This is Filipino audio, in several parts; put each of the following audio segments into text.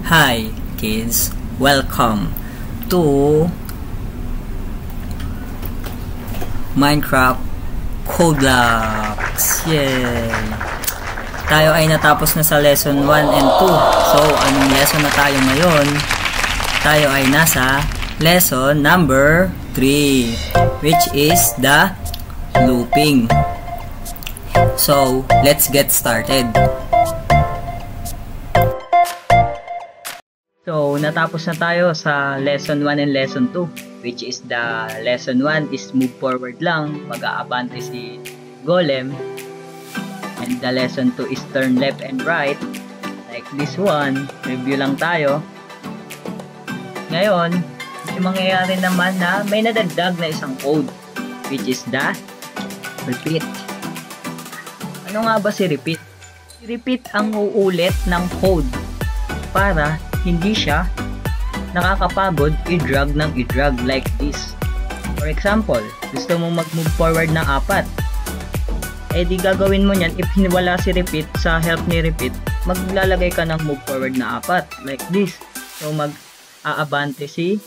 Hi kids, welcome to Minecraft Codelux. Yay! Tayo ay natapos na sa lesson 1 and 2. So, anong lesson na tayo ngayon? Tayo ay nasa lesson number 3, which is the looping. So, let's get started. So, natapos na tayo sa lesson 1 and lesson 2, which is the lesson 1 is move forward lang, mag-aabante si Golem, and the lesson 2 is turn left and right, like this one. Review lang tayo. Ngayon, yung mangyayari naman na may nadagdag na isang code, which is the repeat. Ano nga ba si repeat? Si repeat ang uulit ng code para hindi siya nakakapagod i-drag ng i-drag like this. For example, gusto mong mag-move forward na 4. Eh di gagawin mo niyan, if wala si repeat sa help ni repeat, maglalagay ka ng move forward na 4 like this. So mag-aabante si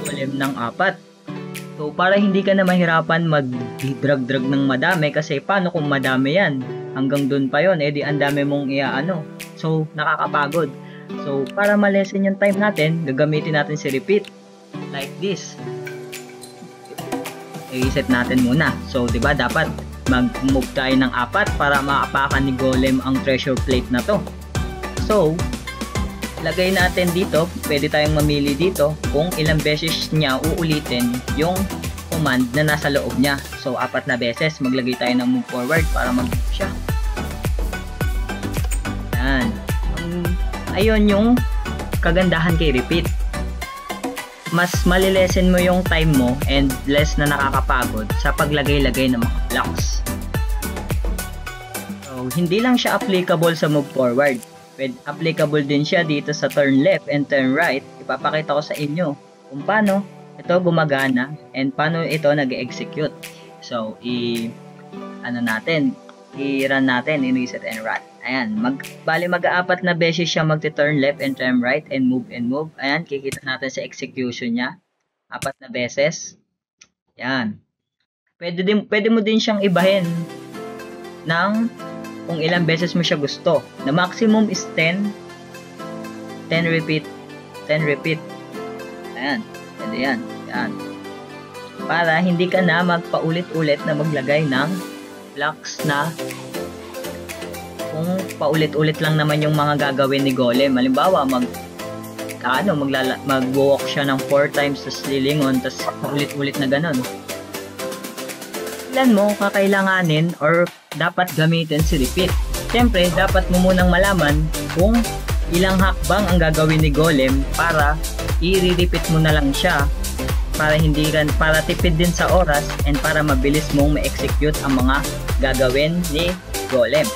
Golem ng 4. So para hindi ka na mahirapan mag-drag-drag ng madami, kasi paano kung madami yan? Hanggang dun pa yon, eh di ang dami mong iaano. So nakakapagod. So, para ma-lessen yung time natin, gagamitin natin si repeat. Like this. I-reset natin muna. So, diba, dapat mag-move tayo ng 4 para maapakan ni Golem ang treasure plate na to. So, lagay natin dito, pwede tayong mamili dito kung ilang beses niya uulitin yung command na nasa loob niya. So, 4 na beses, maglagay tayo ng move forward para mag-move siya. Yan. Ayun yung kagandahan kay repeat. Mas malilesen mo yung time mo and less na nakakapagod sa paglagay-lagay ng mga blocks. So, hindi lang siya applicable sa move forward. Applicable din siya dito sa turn left and turn right. Ipapakita ko sa inyo kung paano ito gumagana and paano ito nag-execute. So, i-run natin, i-reset and run. Ayan, bali mag-4 na beses siya magti-turn left and turn right and move and move. Ayan, kikita natin sa execution niya. 4 na beses. Ayan. Pwede mo din siyang ibahin ng kung ilang beses mo siya gusto. The maximum is 10. 10 repeat. 10 repeat. Ayan. Pwede yan. Ayan. Para hindi ka na magpaulit-ulit na maglagay ng blocks na kung paulit-ulit lang naman yung mga gagawin ni Golem. Halimbawa, mag-walk siya ng 4 times sa lilingon, tas paulit-ulit na ganun. Ilan mo kakailanganin or dapat gamitin si repeat? Siyempre, dapat mo munang malaman kung ilang hakbang ang gagawin ni Golem para i-repeat mo na lang siya para tipid din sa oras and para mabilis mong ma-execute ang mga gagawin ni Golem.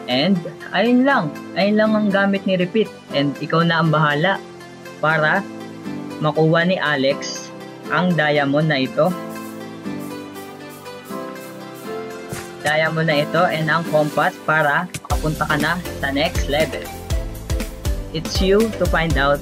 And ayun lang ang gamit ni repeat, and ikaw na ang bahala para makuha ni Alex ang diamond na ito and ang compass para makapunta ka na sa next level. It's you to find out.